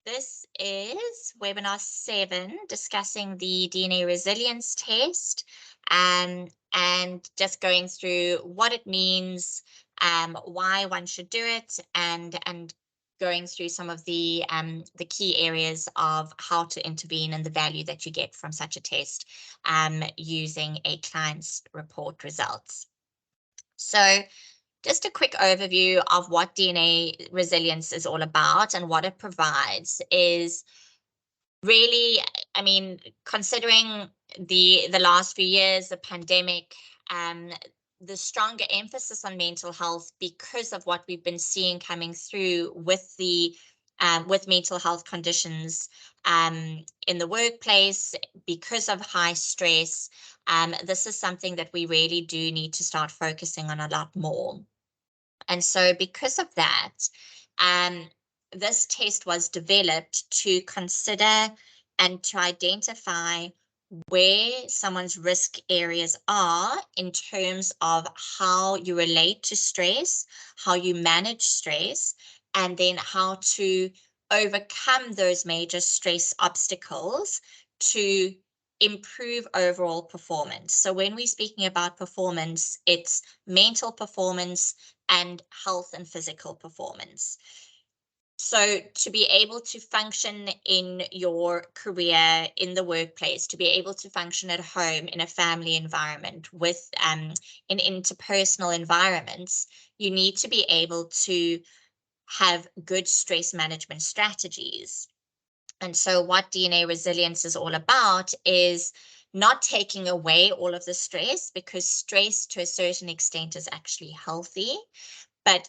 This is webinar 7, discussing the DNA resilience test, and just going through what it means, why one should do it, and going through some of the key areas of how to intervene and the value that you get from such a test, using a client's report results. So just a quick overview of what DNA resilience is all about and what it provides is really, I mean, considering the last few years, the pandemic, the stronger emphasis on mental health because of what we've been seeing coming through with the with mental health conditions in the workplace because of high stress. This is something that we really do need to start focusing on a lot more. And so because of that, this test was developed to consider and to identify where someone's risk areas are in terms of how you relate to stress, how you manage stress, and then how to overcome those major stress obstacles to improve overall performance. So when we're speaking about performance, it's mental performance and health and physical performance. So to be able to function in your career, in the workplace, to be able to function at home, in a family environment, with in interpersonal environments, you need to be able to have good stress management strategies. And so what DNA resilience is all about is not taking away all of the stress, because stress to a certain extent is actually healthy. But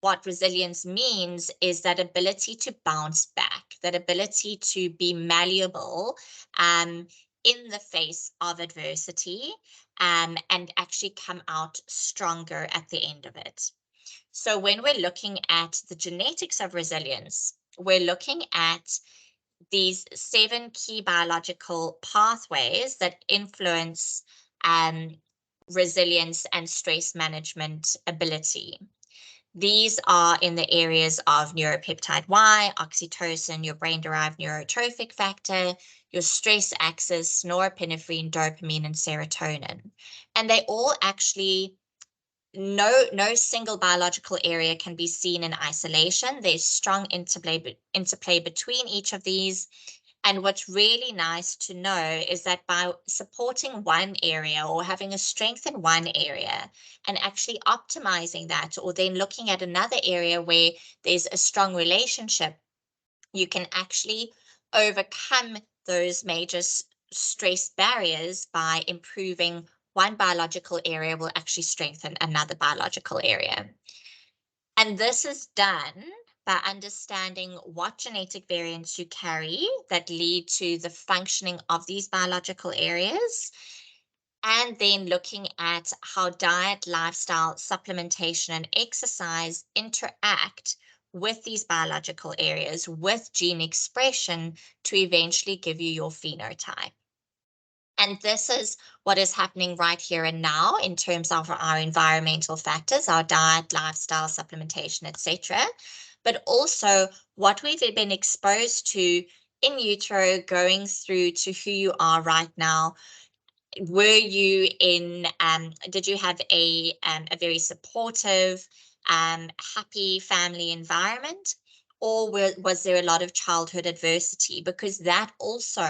what resilience means is that ability to bounce back, that ability to be malleable in the face of adversity, and actually come out stronger at the end of it. So when we're looking at the genetics of resilience, we're looking at these 7 key biological pathways that influence resilience and stress management ability. These are in the areas of neuropeptide Y, oxytocin, your brain-derived neurotrophic factor, your stress axis, norepinephrine, dopamine, and serotonin. And they all actually, no single biological area can be seen in isolation. There's strong interplay between each of these. And what's really nice to know is that by supporting one area or having a strength in one area and actually optimizing that, or then looking at another area where there's a strong relationship, you can actually overcome those major stress barriers by improving one biological area will actually strengthen another biological area. And this is done by understanding what genetic variants you carry that lead to the functioning of these biological areas, and then looking at how diet, lifestyle, supplementation, and exercise interact with these biological areas, with gene expression, to eventually give you your phenotype. And this is what is happening right here and now in terms of our environmental factors, our diet, lifestyle, supplementation, etc. But also what we've been exposed to in utero, going through to who you are right now. Were you in, did you have a very supportive, happy family environment? Or was there a lot of childhood adversity? Because that also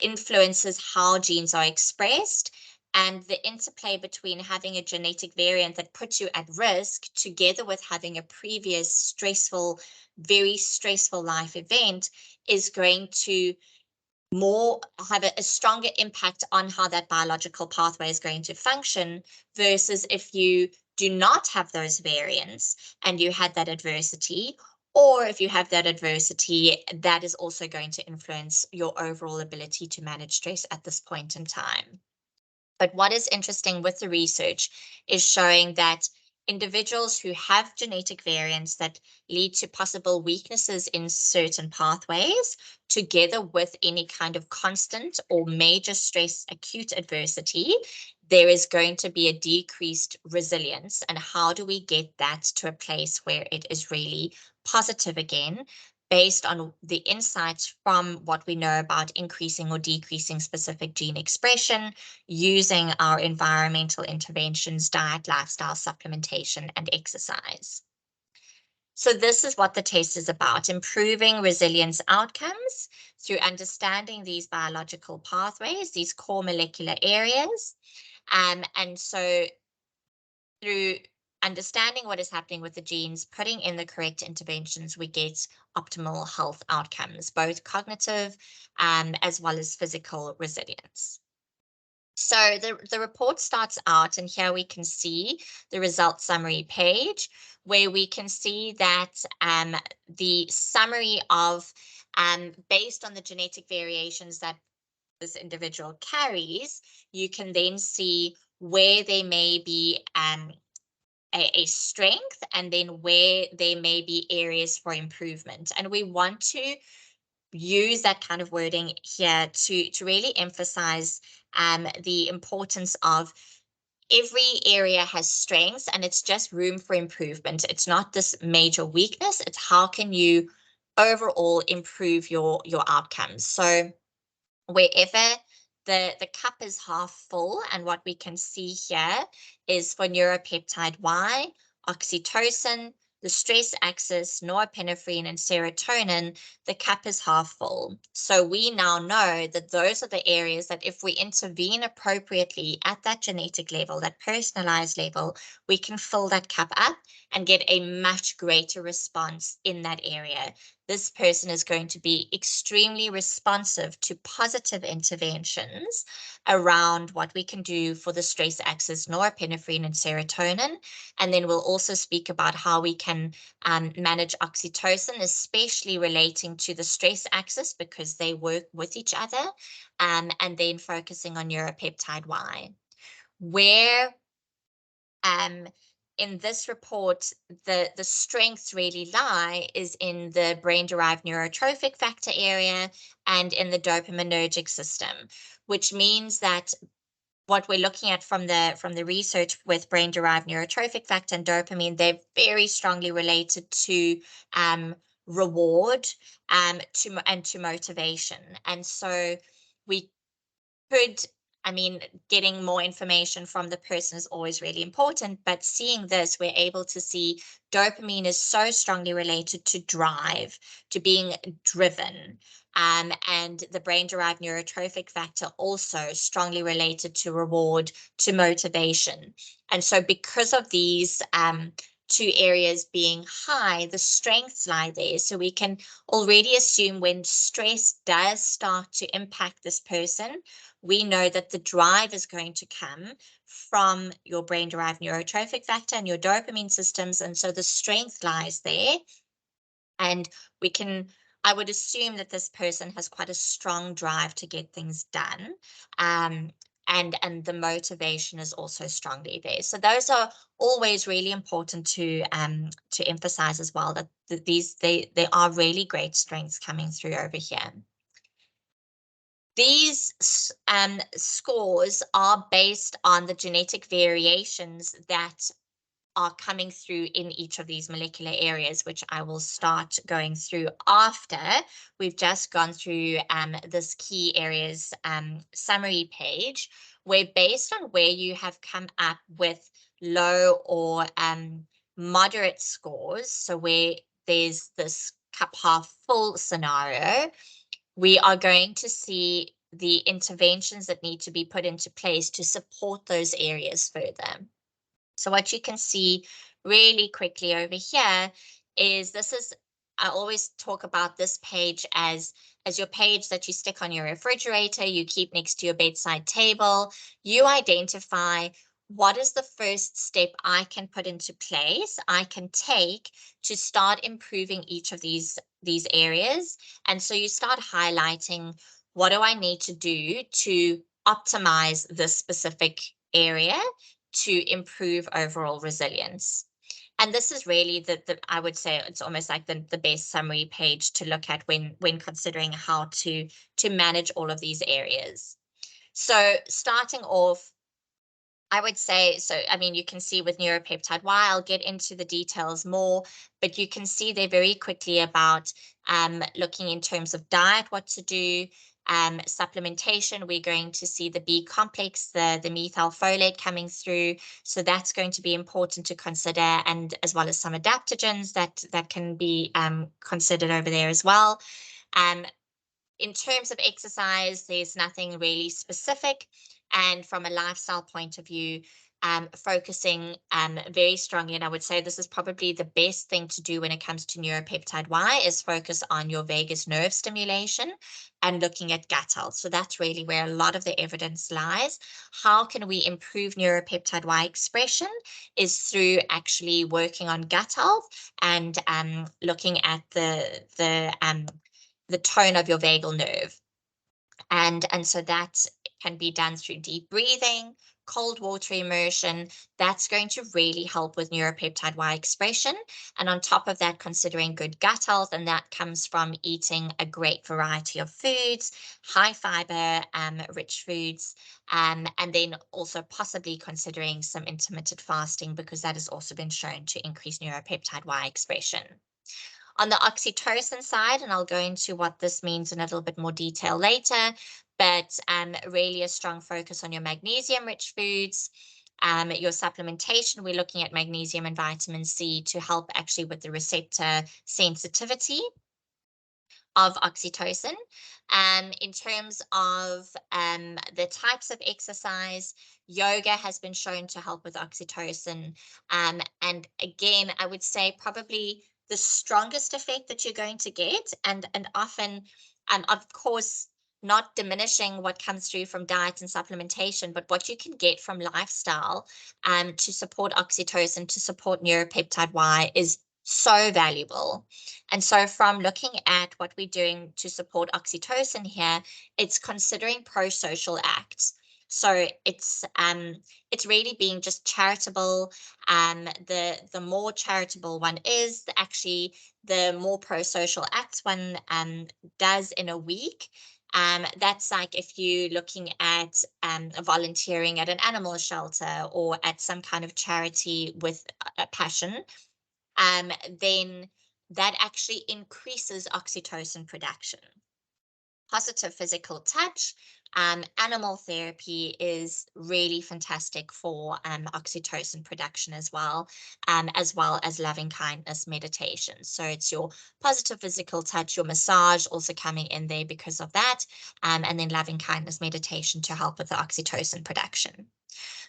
influences how genes are expressed, and the interplay between having a genetic variant that puts you at risk together with having a previous stressful, very stressful life event is going to have a stronger impact on how that biological pathway is going to function, versus if you do not have those variants and you had that adversity, or if you have that adversity, that is also going to influence your overall ability to manage stress at this point in time. But what is interesting with the research is showing that individuals who have genetic variants that lead to possible weaknesses in certain pathways, together with any kind of constant or major stress, acute adversity, there is going to be a decreased resilience. And how do we get that to a place where it is really positive again, based on the insights from what we know about increasing or decreasing specific gene expression using our environmental interventions, diet, lifestyle, supplementation, and exercise. So this is what the test is about, improving resilience outcomes through understanding these biological pathways, these core molecular areas. And so through understanding what is happening with the genes, putting in the correct interventions, we get optimal health outcomes, both cognitive as well as physical resilience. So the report starts out, and here we can see the results summary page, where we can see that the summary of, based on the genetic variations that this individual carries, you can then see where there may be a strength, and then where there may be areas for improvement. And we want to use that kind of wording here to really emphasize the importance of every area has strengths, and it's just room for improvement. It's not this major weakness. It's how can you overall improve your outcomes. So wherever the cup is half full, and what we can see here is for neuropeptide Y, oxytocin, the stress axis, norepinephrine, and serotonin, the cup is half full. So we now know that those are the areas that if we intervene appropriately at that genetic level, that personalized level, we can fill that cup up and get a much greater response in that area. This person is going to be extremely responsive to positive interventions around what we can do for the stress axis, norepinephrine and serotonin. And then we'll also speak about how we can manage oxytocin, especially relating to the stress axis because they work with each other, and then focusing on neuropeptide Y. Where in this report, the strengths really lie is in the brain-derived neurotrophic factor area and in the dopaminergic system, which means that what we're looking at from the research with brain-derived neurotrophic factor and dopamine, they're very strongly related to reward to motivation. And so we could, getting more information from the person is always really important, but seeing this, we're able to see dopamine is so strongly related to drive, to being driven. And the brain-derived neurotrophic factor also strongly related to reward, to motivation. And so because of these two areas being high, the strengths lie there. So we can already assume when stress does start to impact this person, we know that the drive is going to come from your brain-derived neurotrophic factor and your dopamine systems. And so the strength lies there. And I would assume that this person has quite a strong drive to get things done. And the motivation is also strongly there. So those are always really important to emphasize as well, that they are really great strengths coming through over here. These scores are based on the genetic variations that are coming through in each of these molecular areas, which I will start going through after we've just gone through this key areas summary page, where based on where you have come up with low or moderate scores, so where there's this cup half full scenario, we are going to see the interventions that need to be put into place to support those areas further. So what you can see really quickly over here is I always talk about this page as your page that you stick on your refrigerator, you keep next to your bedside table. You identify what is the first step I can put into place, I can take to start improving each of these areas. And so you start highlighting, what do I need to do to optimize this specific area to improve overall resilience? And this is really I would say it's almost like the best summary page to look at when considering how to manage all of these areas. So starting off, I would say, so, I mean, you can see with neuropeptide Y, I'll get into the details more, but you can see there very quickly about looking in terms of diet, what to do, supplementation. We're going to see the B complex, the methylfolate coming through. So that's going to be important to consider, and as well as some adaptogens that can be considered over there as well. In terms of exercise, there's nothing really specific. And from a lifestyle point of view, focusing very strongly, and I would say this is probably the best thing to do when it comes to neuropeptide Y, is focus on your vagus nerve stimulation and looking at gut health. So that's really where a lot of the evidence lies. How can we improve neuropeptide Y expression is through actually working on gut health and looking at the tone of your vagal nerve. And so that can be done through deep breathing, cold water immersion. That's going to really help with neuropeptide Y expression. And on top of that, considering good gut health, and that comes from eating a great variety of foods, high fiber, rich foods, and then also possibly considering some intermittent fasting, because that has also been shown to increase neuropeptide Y expression. On the oxytocin side, and I'll go into what this means in a little bit more detail later, but really a strong focus on your magnesium-rich foods. Your supplementation, we're looking at magnesium and vitamin C to help actually with the receptor sensitivity of oxytocin. In terms of the types of exercise, yoga has been shown to help with oxytocin. And again, I would say probably the strongest effect that you're going to get, and often, of course, not diminishing what comes through from diet and supplementation, but what you can get from lifestyle to support oxytocin, to support neuropeptide Y is so valuable. And so from looking at what we're doing to support oxytocin here, it's considering pro-social acts. So it's really being just charitable. The more charitable one is, actually the more pro-social acts one does in a week. That's like if you're looking at volunteering at an animal shelter or at some kind of charity with a passion, then that actually increases oxytocin production. Positive physical touch, animal therapy is really fantastic for oxytocin production as well as loving kindness meditation. So it's your positive physical touch, your massage also coming in there because of that, and then loving kindness meditation to help with the oxytocin production.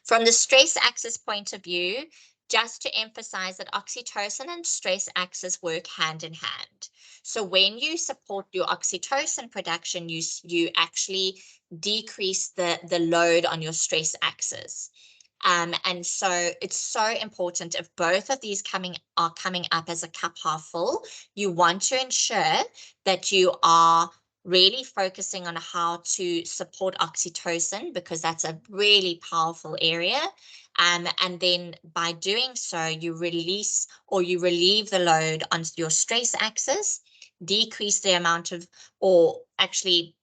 From the stress axis point of view, just to emphasize that oxytocin and stress axis work hand in hand. So when you support your oxytocin production, you actually decrease the load on your stress axis. And so it's so important, if both of these are coming up as a cup half full, you want to ensure that you are really focusing on how to support oxytocin, because that's a really powerful area. And then by doing so, you release or you relieve the load on your stress axis, decrease the amount of, or actually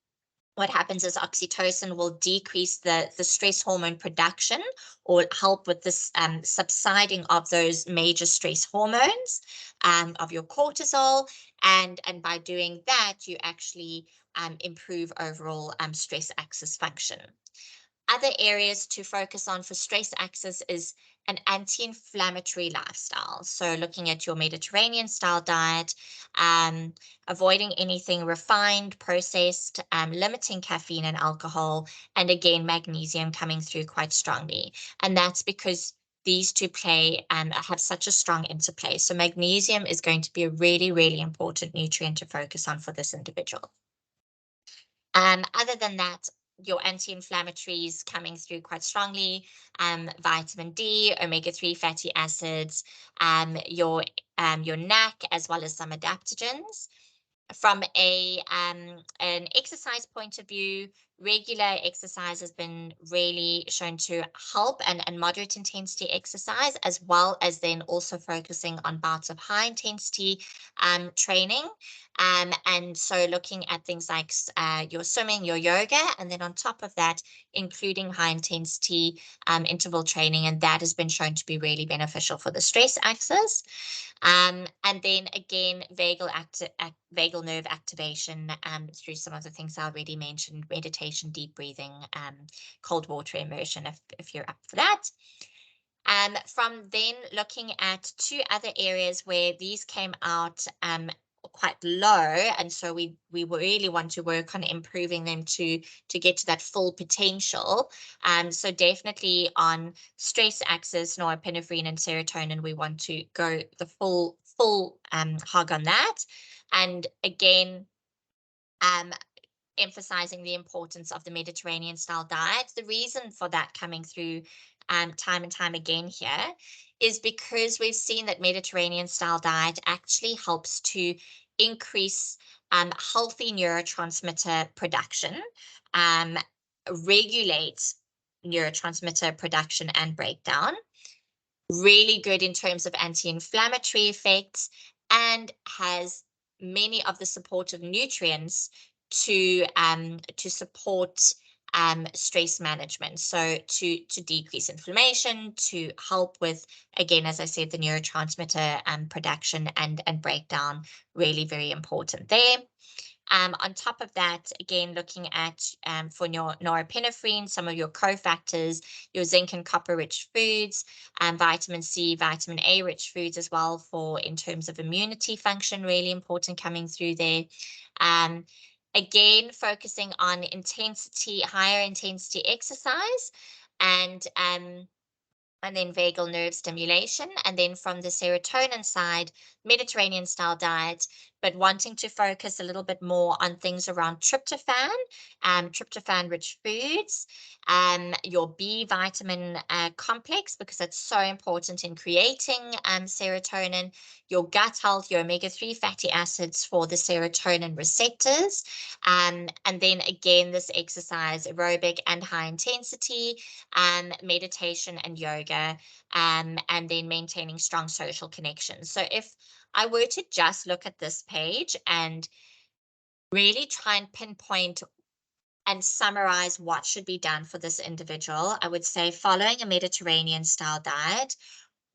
what happens is oxytocin will decrease the stress hormone production or help with this subsiding of those major stress hormones of your cortisol. And by doing that, you actually improve overall stress axis function. Other areas to focus on for stress axis is an anti-inflammatory lifestyle. So looking at your Mediterranean style diet, avoiding anything refined, processed, limiting caffeine and alcohol, and again, magnesium coming through quite strongly. And that's because these two have such a strong interplay. So magnesium is going to be a really, really important nutrient to focus on for this individual. Other than that, your anti-inflammatories coming through quite strongly, vitamin D, omega-3 fatty acids, your NAC, as well as some adaptogens. From an exercise point of view, regular exercise has been really shown to help, and moderate intensity exercise, as well as then also focusing on bouts of high intensity training. And so looking at things like your swimming, your yoga, and then on top of that, including high intensity interval training, and that has been shown to be really beneficial for the stress axis. And then again, vagal nerve activation through some of the things I already mentioned: meditation, deep breathing, cold water immersion, if you're up for that. From then looking at two other areas where these came out quite low, and so we really want to work on improving them to get to that full potential. So definitely on stress axis, norepinephrine and serotonin, we want to go the full hog on that. And again, emphasizing the importance of the Mediterranean style diet. The reason for that coming through time and time again here is because we've seen that Mediterranean style diet actually helps to increase healthy neurotransmitter production, regulate neurotransmitter production and breakdown, really good in terms of anti-inflammatory effects, and has many of the supportive nutrients to support stress management. So to decrease inflammation, to help with, again, as I said, the neurotransmitter production and breakdown, really very important there. On top of that, again, looking at for your norepinephrine, some of your cofactors, your zinc and copper rich foods, vitamin C, vitamin A rich foods as well, for in terms of immunity function, really important coming through there. Again, focusing on higher intensity exercise, and then vagal nerve stimulation. And then from the serotonin side, Mediterranean style diet, but wanting to focus a little bit more on things around tryptophan, tryptophan rich foods, your B vitamin complex, because that's so important in creating serotonin, your gut health, your omega-3 fatty acids for the serotonin receptors, and then again, this exercise, aerobic and high intensity, meditation and yoga, and then maintaining strong social connections. So if I were to just look at this page and really try and pinpoint and summarize what should be done for this individual, I would say following a Mediterranean style diet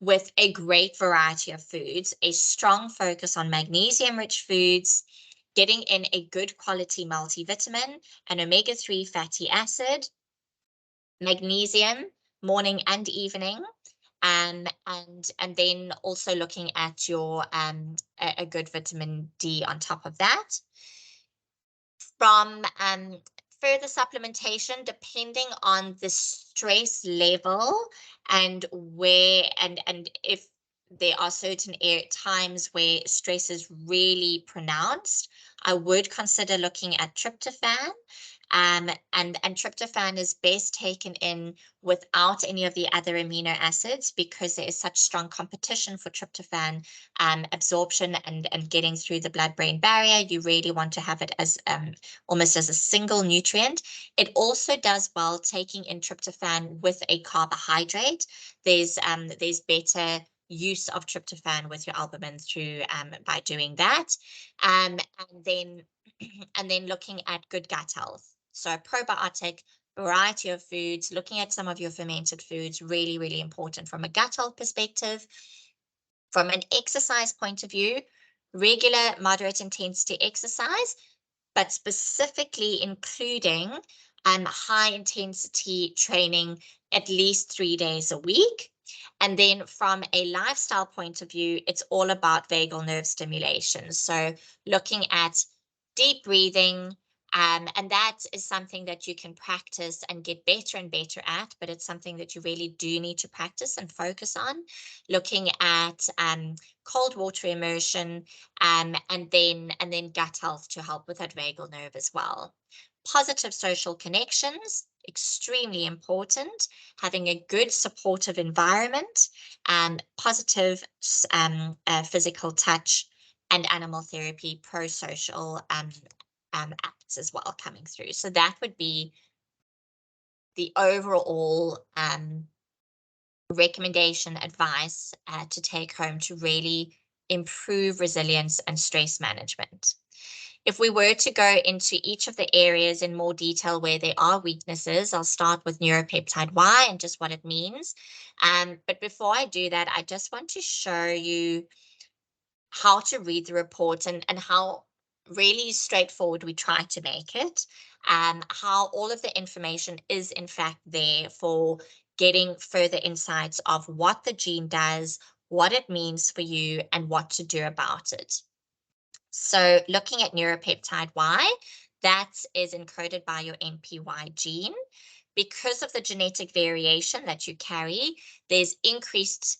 with a great variety of foods, a strong focus on magnesium rich foods, getting in a good quality multivitamin, an omega-3 fatty acid, magnesium morning and evening, and then also looking at your a good vitamin D on top of that. From further supplementation, depending on the stress level and where, and if there are certain times where stress is really pronounced, I would consider looking at tryptophan. And tryptophan is best taken in without any of the other amino acids, because there is such strong competition for tryptophan absorption and getting through the blood-brain barrier. You really want to have it as almost as a single nutrient. It also does well taking in tryptophan with a carbohydrate. There's better use of tryptophan with your albumin through by doing that, and then looking at good gut health. So probiotic, variety of foods, looking at some of your fermented foods, really, really important from a gut health perspective. From an exercise point of view, regular moderate intensity exercise, but specifically including high intensity training at least 3 days a week. And then from a lifestyle point of view, it's all about vagal nerve stimulation. So looking at deep breathing, and that is something that you can practice and get better and better at, but it's something that you really do need to practice and focus on. Looking at cold water immersion, and then gut health to help with that vagal nerve as well. Positive social connections, extremely important. Having a good supportive environment, positive physical touch, and animal therapy, pro-social acts as well coming through. So that would be the overall recommendation, advice to take home to really improve resilience and stress management. If we were to go into each of the areas in more detail where there are weaknesses, I'll start with neuropeptide Y and just what it means. But before I do that, I just want to show you how to read the report and how really straightforward we try to make it, how all of the information is in fact there for getting further insights of what the gene does, what it means for you, and what to do about it. So looking at neuropeptide Y, that is encoded by your NPY gene. Because of the genetic variation that you carry, there's increased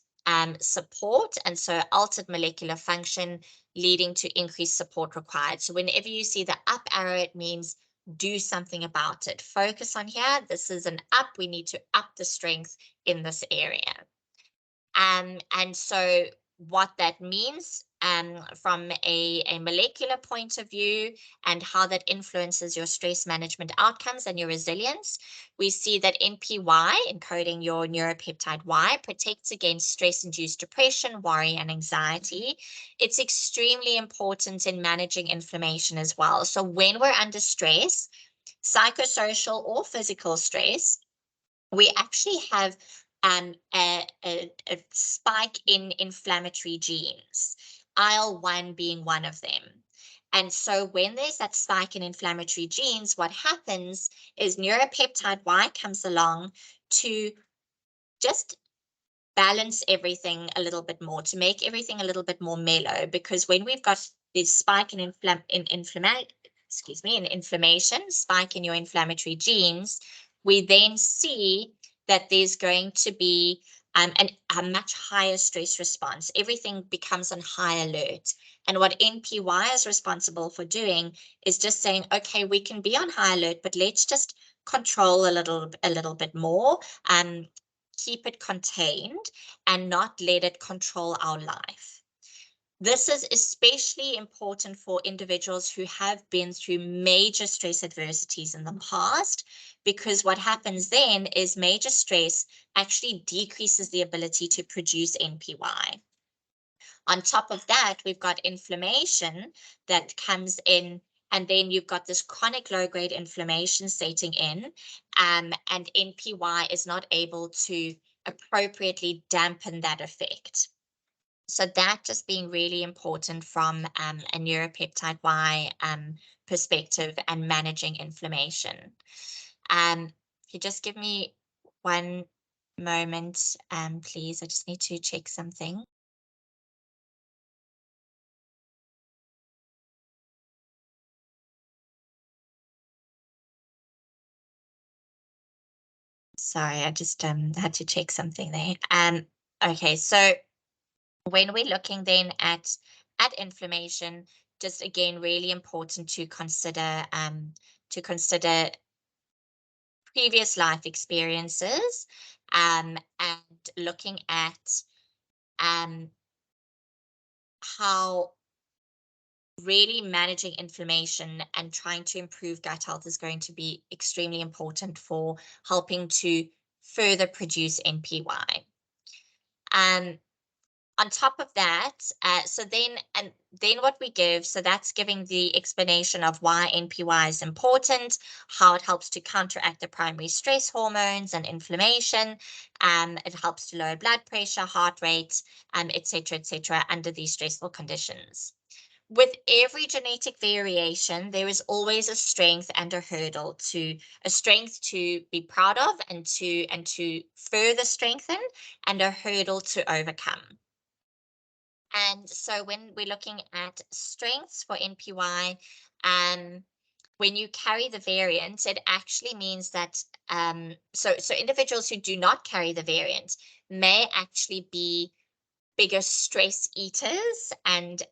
support, and so altered molecular function leading to increased support required. So whenever you see the up arrow, it means do something about it. Focus on here. This is an up. We need to up the strength in this area. And so what that means from a molecular point of view and how that influences your stress management outcomes and your resilience, we see that NPY, encoding your neuropeptide Y, protects against stress-induced depression, worry, and anxiety. It's extremely important in managing inflammation as well. So when we're under stress, psychosocial or physical stress, we actually have a spike in inflammatory genes, IL-1 being one of them. And so when there's that spike in inflammatory genes, what happens is neuropeptide Y comes along to just balance everything a little bit more, to make everything a little bit more mellow, because when we've got this spike in inflammation, spike in your inflammatory genes, we then see that there's going to be a much higher stress response. Everything becomes on high alert. And what NPY is responsible for doing is just saying, okay, we can be on high alert, but let's just control a little bit more, keep it contained, and not let it control our life. This is especially important for individuals who have been through major stress adversities in the past, because what happens then is major stress actually decreases the ability to produce NPY. On top of that, we've got inflammation that comes in, and then you've got this chronic low-grade inflammation setting in, and NPY is not able to appropriately dampen that effect. So that just being really important from a neuropeptide Y perspective and managing inflammation. If you just give me one moment, please, I just need to check something. Sorry, I just had to check something there. Okay, so when we're looking then at inflammation, just again, really important to consider previous life experiences, and looking at how really managing inflammation and trying to improve gut health is going to be extremely important for helping to further produce NPY. On top of that, so then what we give, so that's giving the explanation of why NPY is important, how it helps to counteract the primary stress hormones and inflammation. It helps to lower blood pressure, heart rate, et cetera, under these stressful conditions. With every genetic variation, there is always a strength and a hurdle a strength to be proud of and to further strengthen, and a hurdle to overcome. And so when we're looking at strengths for NPY, when you carry the variant, it actually means that so individuals who do not carry the variant may actually be bigger stress eaters and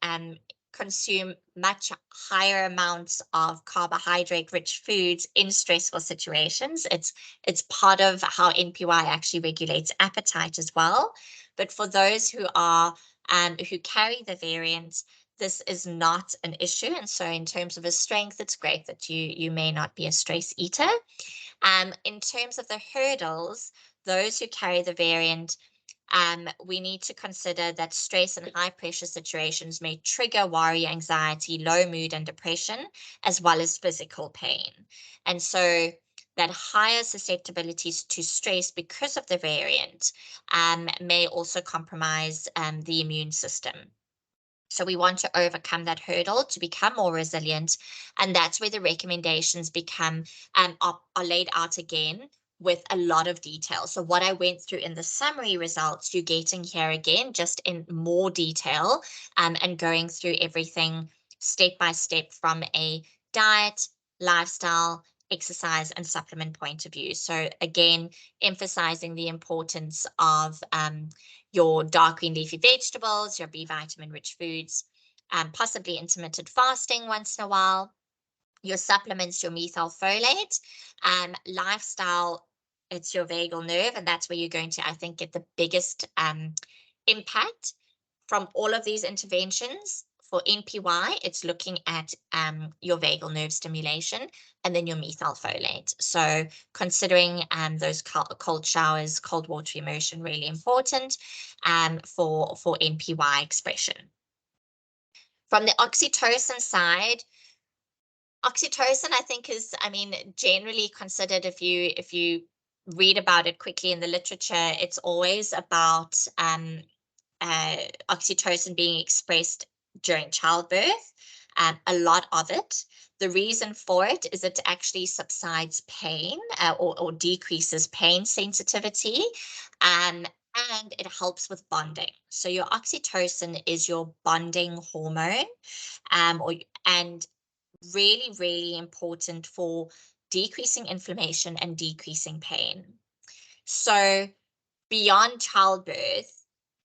consume much higher amounts of carbohydrate-rich foods in stressful situations. It's part of how NPY actually regulates appetite as well. But for those who are who carry the variant, this is not an issue. And so in terms of a strength, it's great that you may not be a stress eater. In terms of the hurdles, those who carry the variant, we need to consider that stress and high pressure situations may trigger worry, anxiety, low mood, and depression, as well as physical pain. And so that higher susceptibilities to stress because of the variant may also compromise the immune system. So we want to overcome that hurdle to become more resilient. And that's where the recommendations become are laid out again with a lot of detail. So what I went through in the summary results, you're getting here again, just in more detail, and going through everything step by step from a diet, lifestyle, exercise, and supplement point of view. So again, emphasizing the importance of your dark green leafy vegetables, your B vitamin rich foods, possibly intermittent fasting once in a while, your supplements, your methylfolate, lifestyle, it's your vagal nerve, and that's where you're going to, I think, get the biggest impact from all of these interventions. For NPY, it's looking at your vagal nerve stimulation and then your methylfolate. So considering those cold showers, cold water immersion, really important for NPY expression. From the oxytocin side, oxytocin, I think, is, I mean, generally considered, if you read about it quickly in the literature, it's always about oxytocin being expressed during childbirth, a lot of it. The reason for it is it actually subsides pain or decreases pain sensitivity, and it helps with bonding. So your oxytocin is your bonding hormone, and really, really important for decreasing inflammation and decreasing pain. So beyond childbirth,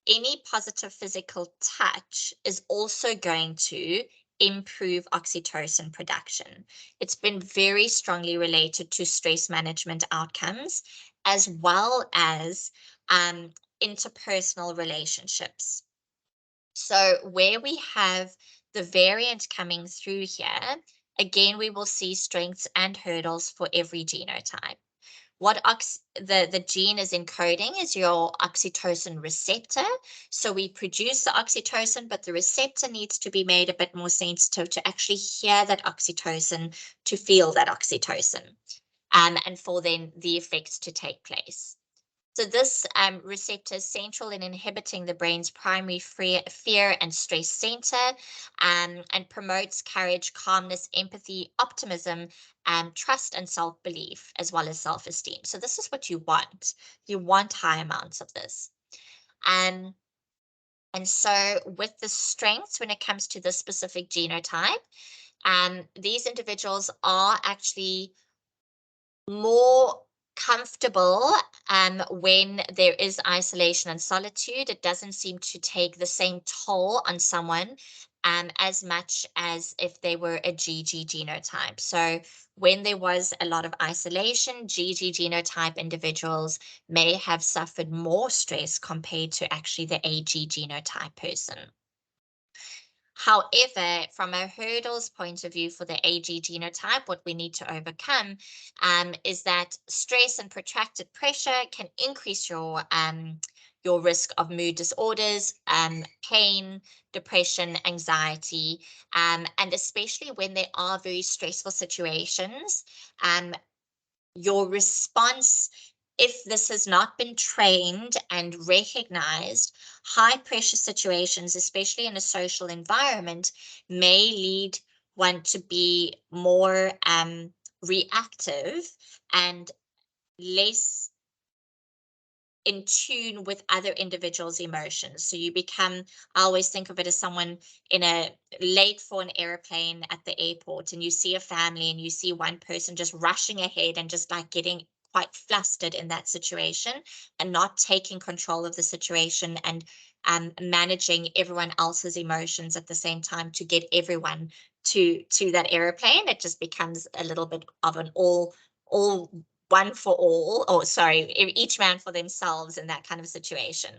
any positive physical touch is also going to improve oxytocin production. It's been very strongly related to stress management outcomes, as well as interpersonal relationships. So where we have the variant coming through here, again, we will see strengths and hurdles for every genotype. What the gene is encoding is your oxytocin receptor. So we produce the oxytocin, but the receptor needs to be made a bit more sensitive to actually hear that oxytocin, to feel that oxytocin, and for then the effects to take place. So this receptor is central in inhibiting the brain's primary fear and stress center, and promotes courage, calmness, empathy, optimism, trust, and self-belief, as well as self-esteem. So this is what you want. You want high amounts of this. And so with the strengths, when it comes to this specific genotype, these individuals are actually more comfortable when there is isolation and solitude. It doesn't seem to take the same toll on someone as much as if they were a GG genotype. So when there was a lot of isolation, GG genotype individuals may have suffered more stress compared to actually the AG genotype person. However, from a hurdles point of view for the AG genotype, what we need to overcome is that stress and protracted pressure can increase your risk of mood disorders, pain, depression, anxiety, and especially when there are very stressful situations, your response, if this has not been trained and recognized, high pressure situations, especially in a social environment, may lead one to be more reactive and less in tune with other individuals' emotions. So you become, I always think of it as someone in a late for an airplane at the airport, and you see a family and you see one person just rushing ahead and just like getting quite flustered in that situation and not taking control of the situation and managing everyone else's emotions at the same time to get everyone to that airplane. It just becomes a little bit of an all one for all, or sorry, each man for themselves in that kind of situation.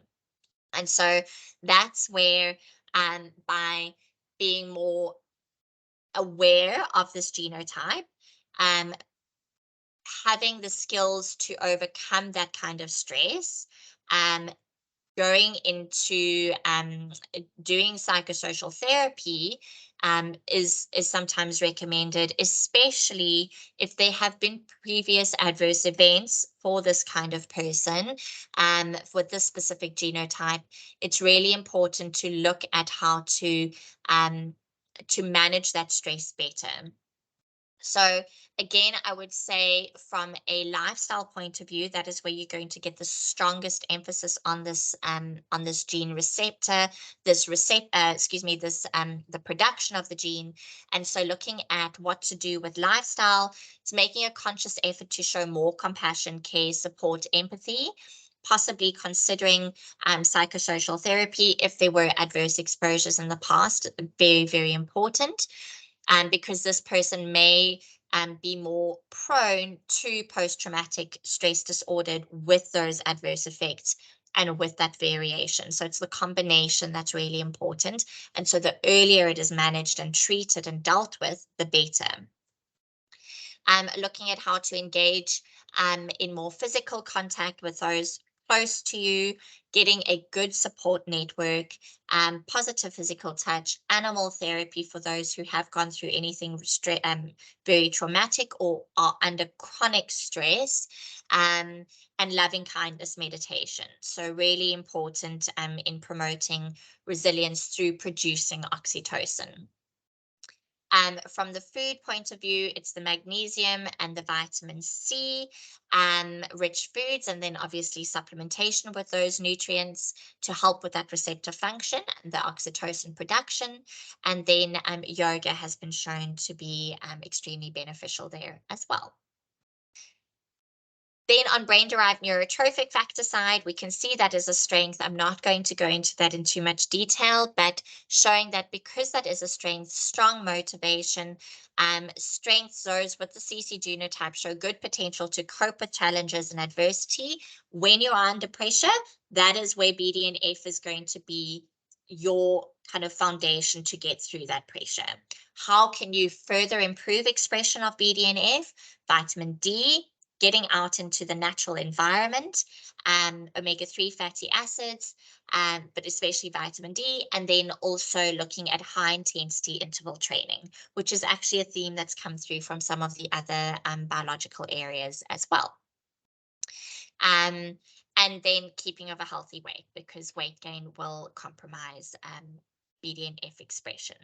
And so that's where by being more aware of this genotype, having the skills to overcome that kind of stress, going into doing psychosocial therapy is sometimes recommended, especially if there have been previous adverse events for this kind of person, for this specific genotype. It's really important to look at how to manage that stress better. So again, I would say from a lifestyle point of view, that is where you're going to get the strongest emphasis on this gene receptor, the production of the gene. And so looking at what to do with lifestyle, it's making a conscious effort to show more compassion, care, support, empathy, possibly considering psychosocial therapy if there were adverse exposures in the past. Very, very important. Because this person may be more prone to post-traumatic stress disorder with those adverse effects and with that variation. So it's the combination that's really important. And so the earlier it is managed and treated and dealt with, the better. Looking at how to engage in more physical contact with those close to you, getting a good support network, positive physical touch, animal therapy for those who have gone through anything very traumatic or are under chronic stress, and loving kindness meditation. So really important in promoting resilience through producing oxytocin. From the food point of view, it's the magnesium and the vitamin C rich foods, and then obviously supplementation with those nutrients to help with that receptor function and the oxytocin production. And then yoga has been shown to be extremely beneficial there as well. Then on brain-derived neurotrophic factor side, we can see that as a strength. I'm not going to go into that in too much detail, but showing that because that is a strength, strong motivation, strengths, those with the CC genotype show good potential to cope with challenges and adversity. When you are under pressure, that is where BDNF is going to be your kind of foundation to get through that pressure. How can you further improve expression of BDNF? Vitamin D, getting out into the natural environment, omega-3 fatty acids, but especially vitamin D, and then also looking at high intensity interval training, which is actually a theme that's come through from some of the other biological areas as well. And then keeping of a healthy weight, because weight gain will compromise BDNF expression.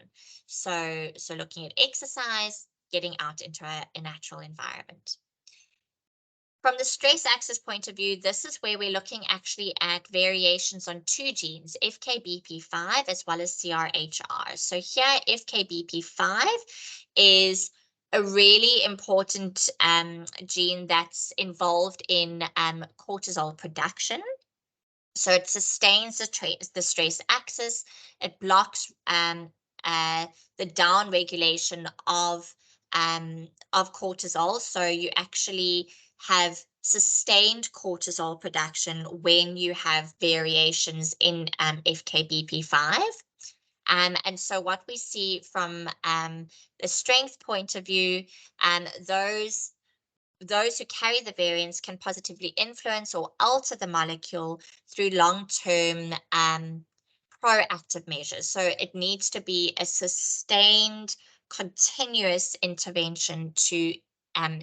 So looking at exercise, getting out into a natural environment. From the stress axis point of view, this is where we're looking actually at variations on two genes, FKBP5 as well as CRHR. So here, FKBP5 is a really important gene that's involved in cortisol production. So it sustains the stress axis. It blocks the down regulation of cortisol. So you actually have sustained cortisol production when you have variations in FKBP5. And so what we see from the strength point of view, those who carry the variants can positively influence or alter the molecule through long-term proactive measures. So it needs to be a sustained, continuous intervention to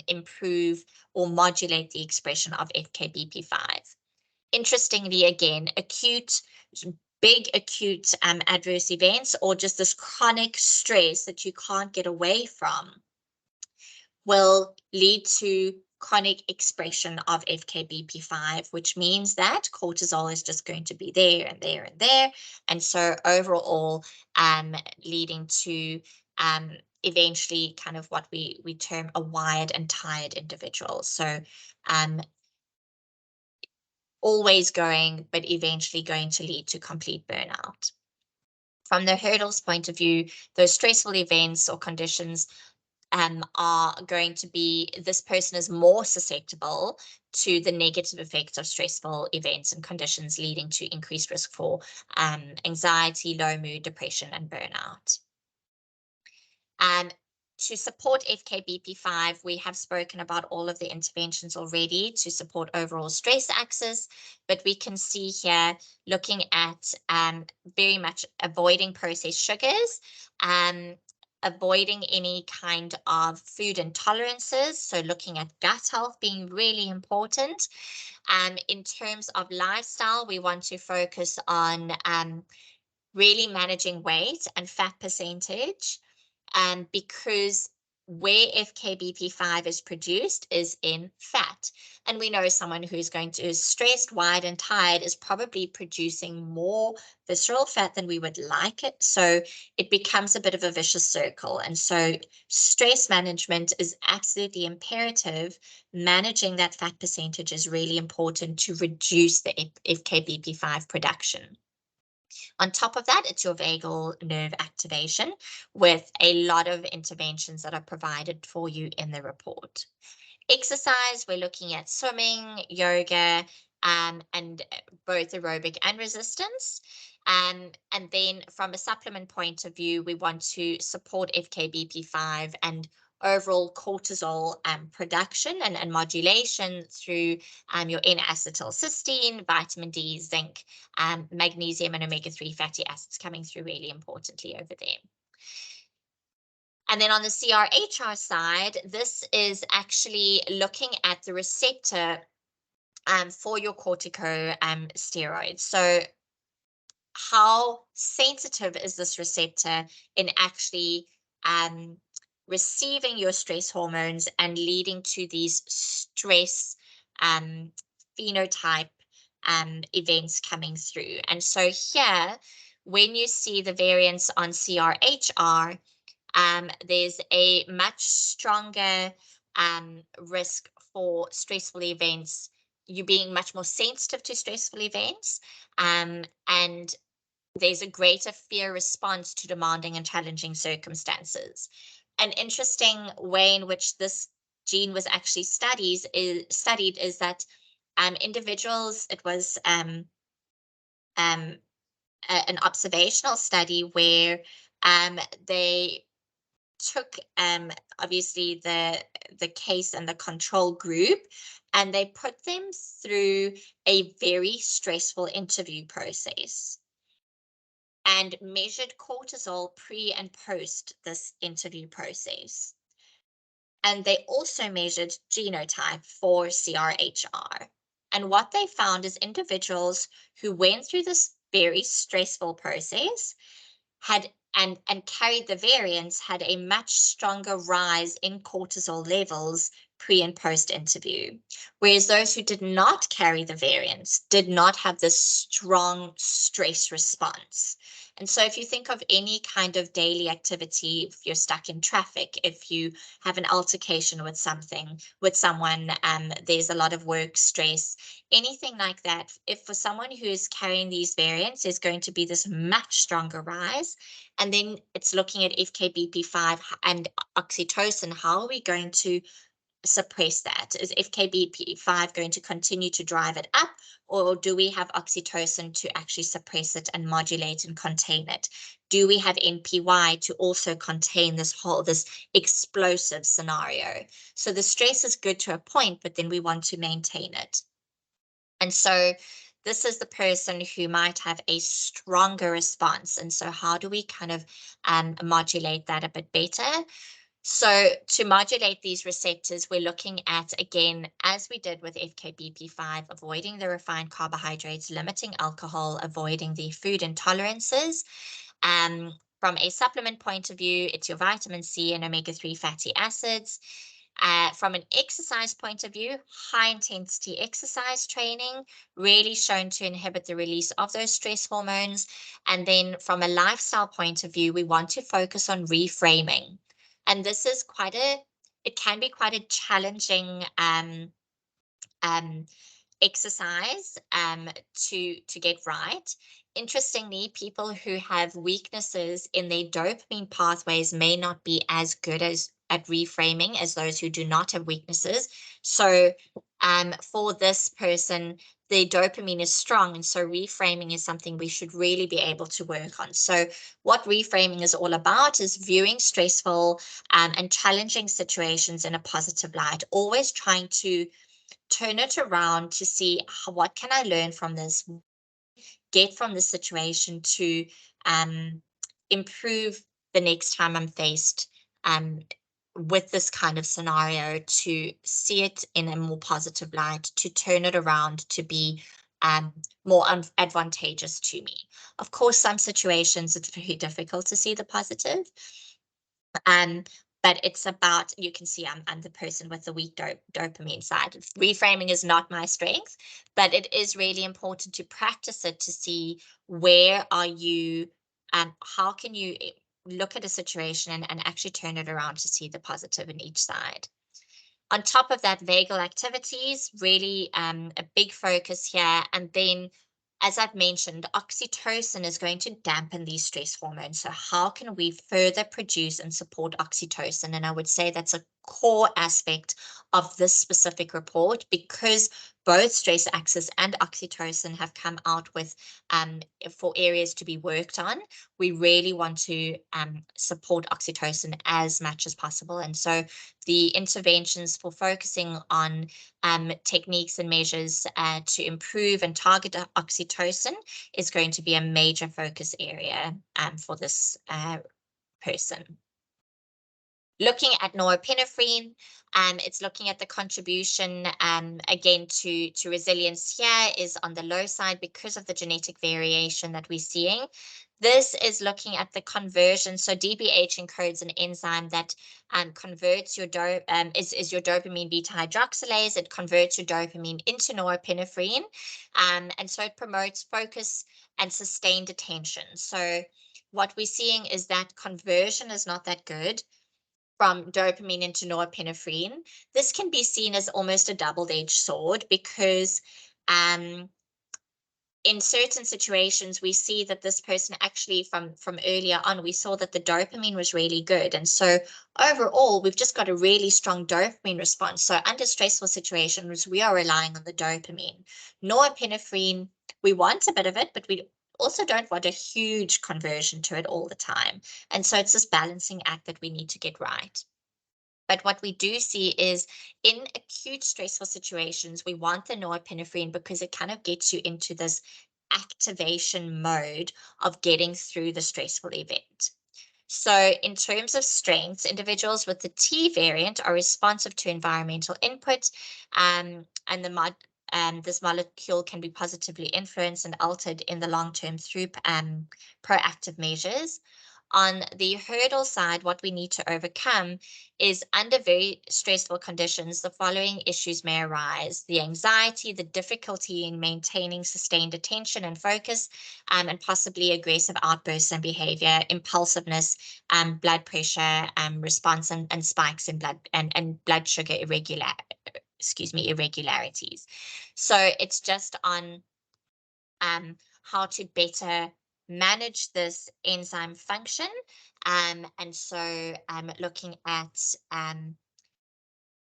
improve or modulate the expression of FKBP5. Interestingly, again, big acute adverse events or just this chronic stress that you can't get away from will lead to chronic expression of FKBP5, which means that cortisol is just going to be there and there and there. And so overall, leading to eventually kind of what we term a wired and tired individual. So always going, but eventually going to lead to complete burnout. From the hurdles point of view, those stressful events or conditions are going to be, this person is more susceptible to the negative effects of stressful events and conditions, leading to increased risk for anxiety, low mood, depression, and burnout. To support FKBP5, we have spoken about all of the interventions already to support overall stress axis, but we can see here looking at very much avoiding processed sugars, avoiding any kind of food intolerances, so looking at gut health being really important. In terms of lifestyle, we want to focus on really managing weight and fat percentage, because where FKBP5 is produced is in fat. And we know someone who's going to is stressed, wired, and tired is probably producing more visceral fat than we would like it. So it becomes a bit of a vicious circle. And so stress management is absolutely imperative. Managing that fat percentage is really important to reduce the FKBP5 production. On top of that, it's your vagal nerve activation with a lot of interventions that are provided for you in the report. Exercise, we're looking at swimming, yoga, and both aerobic and resistance. And then from a supplement point of view, we want to support FKBP5 and overall cortisol production and modulation through your N-acetylcysteine, vitamin D, zinc, magnesium, and omega-3 fatty acids coming through really importantly over there. And then on the CRHR side, this is actually looking at the receptor for your corticosteroids. So how sensitive is this receptor in actually receiving your stress hormones and leading to these stress phenotype events coming through. And so here, when you see the variance on CRHR, there's a much stronger risk for stressful events, you being much more sensitive to stressful events, and there's a greater fear response to demanding and challenging circumstances. An interesting way in which this gene was actually studied is that individuals, it was an observational study where they took obviously the case and the control group, and they put them through a very stressful interview process and measured cortisol pre and post this interview process. And they also measured genotype for CRHR. And what they found is individuals who went through this very stressful process had and carried the variants had a much stronger rise in cortisol levels pre and post interview, whereas those who did not carry the variants did not have this strong stress response. And so if you think of any kind of daily activity, if you're stuck in traffic, if you have an altercation with someone, there's a lot of work stress, anything like that, if for someone who is carrying these variants, there's going to be this much stronger rise. And then it's looking at FKBP5 and oxytocin. How are we going to suppress that? Is FKBP5 going to continue to drive it up, or do we have oxytocin to actually suppress it and modulate and contain it? Do we have NPY to also contain this explosive scenario? So the stress is good to a point, but then we want to maintain it. And so this is the person who might have a stronger response. And so how do we kind of modulate that a bit better? So to modulate these receptors, we're looking at, again, as we did with FKBP5, avoiding the refined carbohydrates, limiting alcohol, avoiding the food intolerances. From a supplement point of view, it's your vitamin C and omega-3 fatty acids. From an exercise point of view, high intensity exercise training really shown to inhibit the release of those stress hormones. And then from a lifestyle point of view, we want to focus on reframing. And this is it can be quite a challenging exercise to get right. Interestingly, people who have weaknesses in their dopamine pathways may not be as good at reframing as those who do not have weaknesses. So for this person, the dopamine is strong, and so reframing is something we should really be able to work on. So what reframing is all about is viewing stressful and challenging situations in a positive light, always trying to turn it around to see what can I learn from this, get from the situation to improve the next time I'm faced with this kind of scenario, to see it in a more positive light, to turn it around to be more advantageous to me. Of course, some situations it's very difficult to see the positive. But it's about, you can see I'm the person with the weak dopamine side. Reframing is not my strength, but it is really important to practice it to see where are you, how can you look at a situation and actually turn it around to see the positive in each side. On top of that, vagal activities, really a big focus here. And then, as I've mentioned, oxytocin is going to dampen these stress hormones. So how can we further produce and support oxytocin? And I would say that's a core aspect of this specific report, because both stress axis and oxytocin have come out with for areas to be worked on. We really want to support oxytocin as much as possible. And so the interventions for focusing on techniques and measures to improve and target oxytocin is going to be a major focus area for this person. Looking at norepinephrine, it's looking at the contribution again to resilience here is on the low side because of the genetic variation that we're seeing. This is looking at the conversion. So DBH encodes an enzyme that converts your is your dopamine beta hydroxylase. It converts your dopamine into norepinephrine, and so it promotes focus and sustained attention. So what we're seeing is that conversion is not that good from dopamine into norepinephrine. This can be seen as almost a double-edged sword, because in certain situations, we see that this person actually from earlier on, we saw that the dopamine was really good. And so overall, we've just got a really strong dopamine response. So under stressful situations, we are relying on the dopamine. Norepinephrine, we want a bit of it, but we also don't want a huge conversion to it all the time. And so it's this balancing act that we need to get right. But what we do see is in acute stressful situations, we want the norepinephrine because it kind of gets you into this activation mode of getting through the stressful event. So in terms of strengths, individuals with the T variant are responsive to environmental input, and this molecule can be positively influenced and altered in the long term through proactive measures. On the hurdle side, what we need to overcome is under very stressful conditions, the following issues may arise: the anxiety, the difficulty in maintaining sustained attention and focus, and possibly aggressive outbursts and behavior, impulsiveness, blood pressure response, and spikes in blood and blood sugar irregularities. So it's just on how to better manage this enzyme function. And so looking at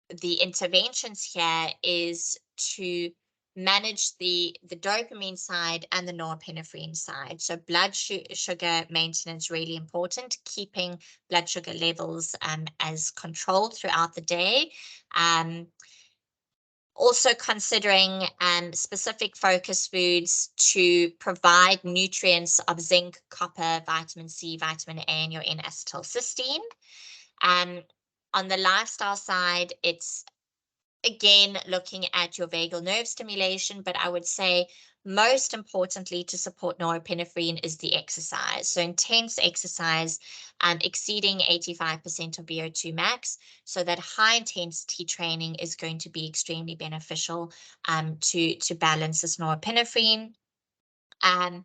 the interventions here is to manage the dopamine side and the norepinephrine side. So blood sugar maintenance, really important, keeping blood sugar levels as controlled throughout the day. Also considering specific focus foods to provide nutrients of zinc, copper, vitamin C, vitamin A, and your N-acetylcysteine. On the lifestyle side, it's again looking at your vagal nerve stimulation, but I would say most importantly to support norepinephrine is the exercise. So intense exercise exceeding 85% of VO2 max, so that high intensity training is going to be extremely beneficial to balance this norepinephrine. And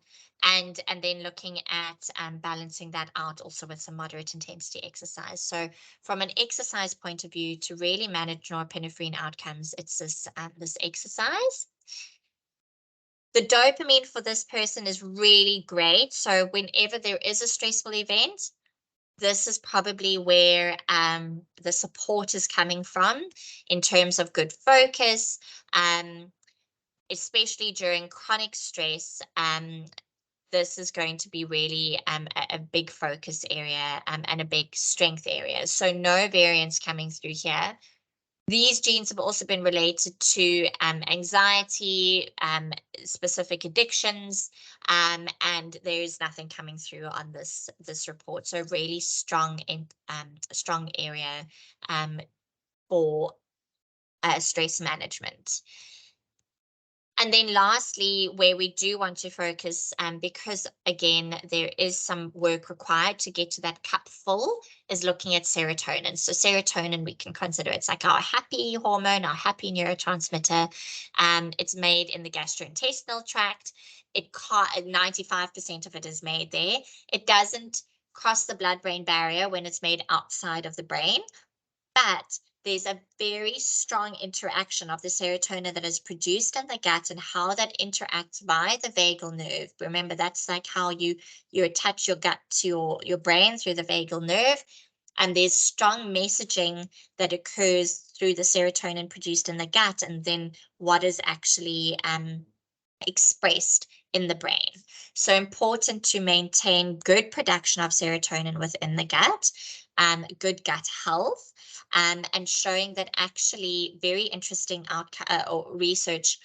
then looking at balancing that out also with some moderate intensity exercise. So from an exercise point of view, to really manage norepinephrine outcomes, it's this exercise. The dopamine for this person is really great. So whenever there is a stressful event, this is probably where the support is coming from in terms of good focus, especially during chronic stress, this is going to be really a big focus area and a big strength area. So no variants coming through here. These genes have also been related to anxiety, specific addictions, and there's nothing coming through on this report. So really strong area for stress management. And then lastly, where we do want to focus, because again, there is some work required to get to that cup full, is looking at serotonin. So serotonin, we can consider it's like our happy hormone, our happy neurotransmitter. It's made in the gastrointestinal tract. 95% of it is made there. It doesn't cross the blood-brain barrier when it's made outside of the brain, but there's a very strong interaction of the serotonin that is produced in the gut and how that interacts via the vagal nerve. Remember, that's like how you attach your gut to your brain through the vagal nerve. And there's strong messaging that occurs through the serotonin produced in the gut and then what is actually expressed in the brain. So important to maintain good production of serotonin within the gut, good gut health, and showing that actually very interesting research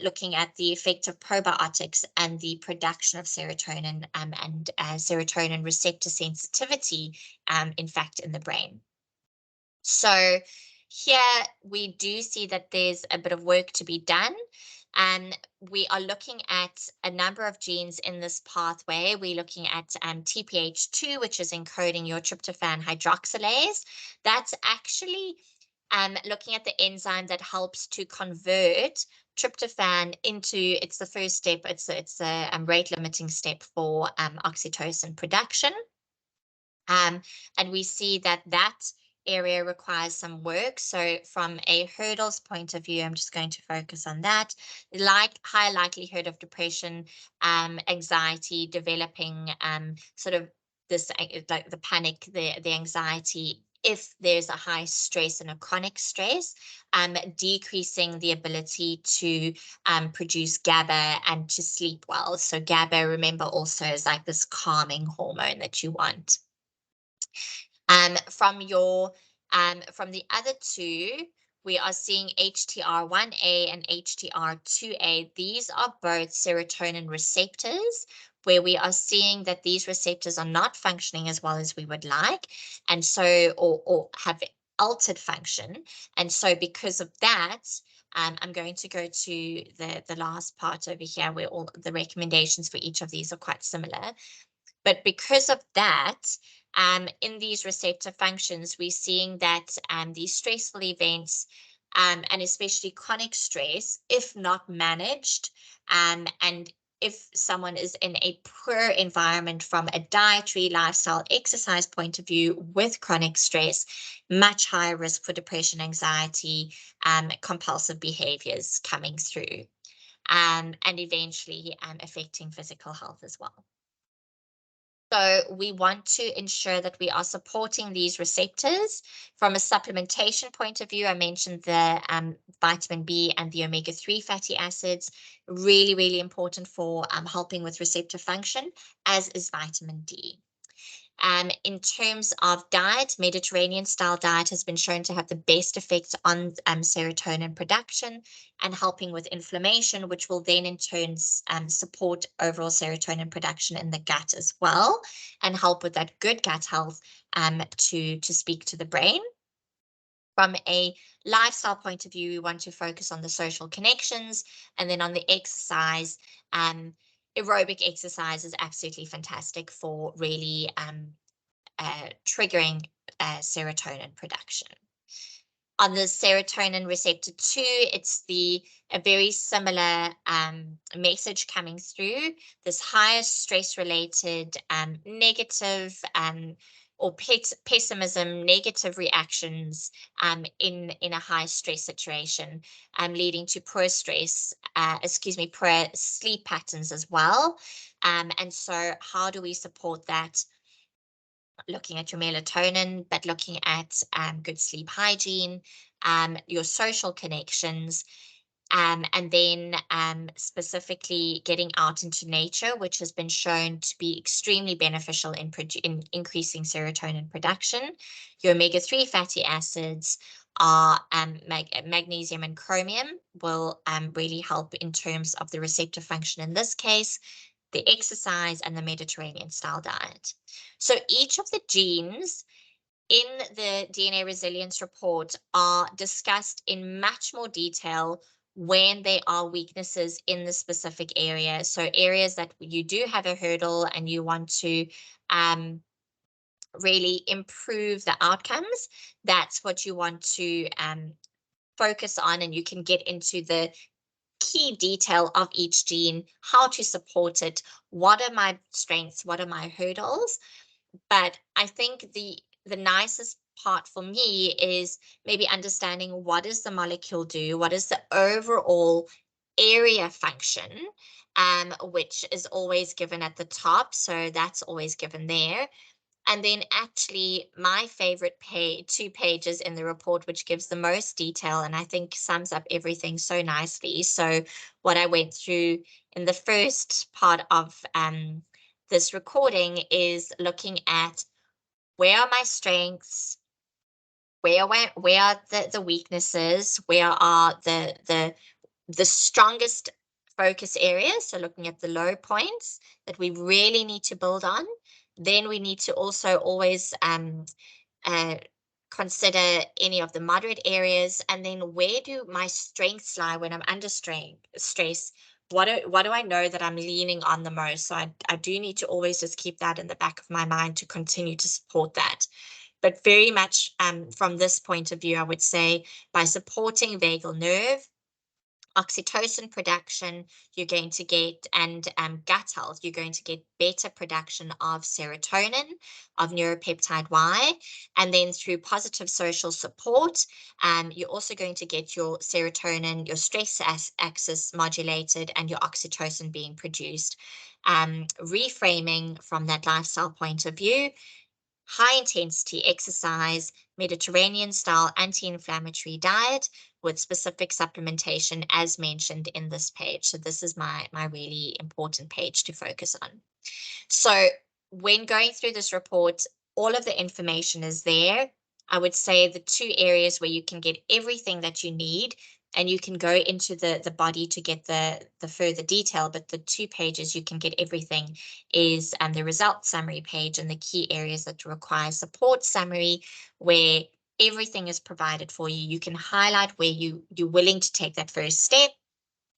looking at the effect of probiotics and the production of serotonin and serotonin receptor sensitivity, in fact, in the brain. So here we do see that there's a bit of work to be done. We are looking at a number of genes in this pathway. We're looking at TPH2, which is encoding your tryptophan hydroxylase. That's actually looking at the enzyme that helps to convert tryptophan into, it's the first step, it's a rate limiting step for oxytocin production. And we see that area requires some work. So from a hurdles point of view, I'm just going to focus on that. Like high likelihood of depression, anxiety, developing sort of this, like the panic, the anxiety, if there's a high stress and a chronic stress, decreasing the ability to produce GABA and to sleep well. So GABA, remember, also is like this calming hormone that you want. From the other two, we are seeing HTR1A and HTR2A. These are both serotonin receptors, where we are seeing that these receptors are not functioning as well as we would like, and so, or have altered function. And so because of that, I'm going to go to the last part over here where all the recommendations for each of these are quite similar. But because of that, in these receptor functions, we're seeing that these stressful events, and especially chronic stress, if not managed, and if someone is in a poor environment from a dietary, lifestyle, exercise point of view with chronic stress, much higher risk for depression, anxiety, compulsive behaviors coming through, and eventually affecting physical health as well. So we want to ensure that we are supporting these receptors from a supplementation point of view. I mentioned the vitamin B and the omega-3 fatty acids, really, really important for helping with receptor function, as is vitamin D. In terms of diet, Mediterranean style diet has been shown to have the best effects on serotonin production and helping with inflammation, which will then in turn support overall serotonin production in the gut as well and help with that good gut health to speak to the brain. From a lifestyle point of view, we want to focus on the social connections, and then on the exercise, aerobic exercise is absolutely fantastic for really triggering serotonin production. On the serotonin receptor 2, it's a very similar message coming through. This higher stress-related negative or pessimism, negative reactions in a high stress situation, leading to poor sleep patterns as well. And so how do we support that? Looking at your melatonin, but looking at good sleep hygiene, your social connections, And then specifically getting out into nature, which has been shown to be extremely beneficial in increasing serotonin production. Your omega-3 fatty acids are magnesium and chromium will really help in terms of the receptor function in this case, the exercise, and the Mediterranean style diet. So each of the genes in the DNA resilience report are discussed in much more detail when there are weaknesses in the specific area. So areas that you do have a hurdle and you want to really improve the outcomes, that's what you want to focus on, and you can get into the key detail of each gene, how to support it, what are my strengths, what are my hurdles. But I think the nicest part for me is maybe understanding what does the molecule do, what is the overall area function, which is always given at the top. So that's always given there. And then actually my favorite two pages in the report, which gives the most detail and I think sums up everything so nicely. So what I went through in the first part of this recording is looking at where are my strengths, where are the weaknesses, where are the strongest focus areas, so looking at the low points that we really need to build on. Then we need to also always consider any of the moderate areas, and then where do my strengths lie when I'm under stress? What do I know that I'm leaning on the most? So I do need to always just keep that in the back of my mind to continue to support that. But very much from this point of view, I would say by supporting vagal nerve, oxytocin production, you're going to get, and gut health, you're going to get better production of serotonin, of neuropeptide Y, and then through positive social support, you're also going to get your serotonin, your stress axis modulated, and your oxytocin being produced. Reframing from that lifestyle point of view, high intensity exercise, Mediterranean style anti-inflammatory diet with specific supplementation as mentioned in this page. So this is my really important page to focus on. So when going through this report, all of the information is there. I would say the two areas where you can get everything that you need, and you can go into the body to get the further detail, but the 2 pages you can get everything is the result summary page and the key areas that require support summary, where everything is provided for you. You can highlight where you're willing to take that first step.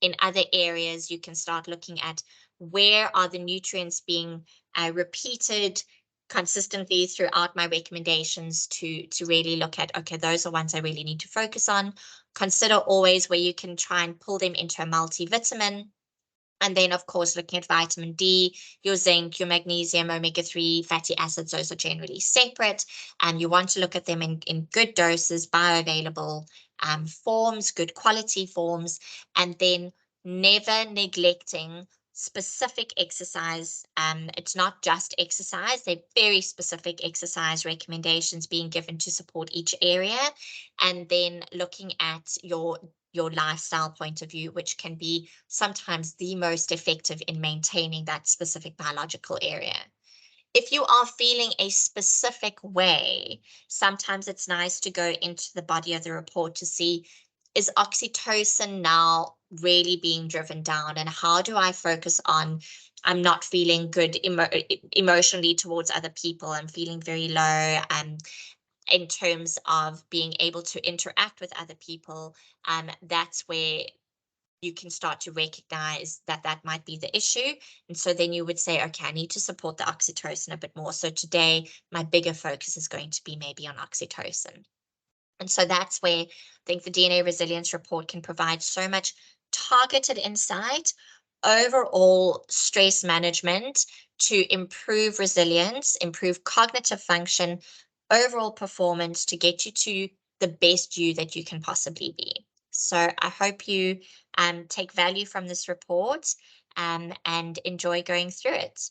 In other areas, you can start looking at where are the nutrients being repeated consistently throughout my recommendations to really look at, okay, those are ones I really need to focus on. Consider always where you can try and pull them into a multivitamin. And then, of course, looking at vitamin D, your zinc, your magnesium, omega-3 fatty acids, those are generally separate. And you want to look at them in good doses, bioavailable forms, good quality forms, and then never neglecting specific exercise. It's not just exercise, they're very specific exercise recommendations being given to support each area. And then looking at your lifestyle point of view, which can be sometimes the most effective in maintaining that specific biological area. If you are feeling a specific way, sometimes it's nice to go into the body of the report to see, is oxytocin now really being driven down, and how do I focus on, I'm not feeling good emotionally towards other people, I'm feeling very low, in terms of being able to interact with other people, that's where you can start to recognize that that might be the issue. And so then you would say, okay, I need to support the oxytocin a bit more. So today, my bigger focus is going to be maybe on oxytocin. And so that's where I think the DNA resilience report can provide so much targeted insight, overall stress management to improve resilience, improve cognitive function, overall performance to get you to the best you that you can possibly be. So I hope you take value from this report and enjoy going through it.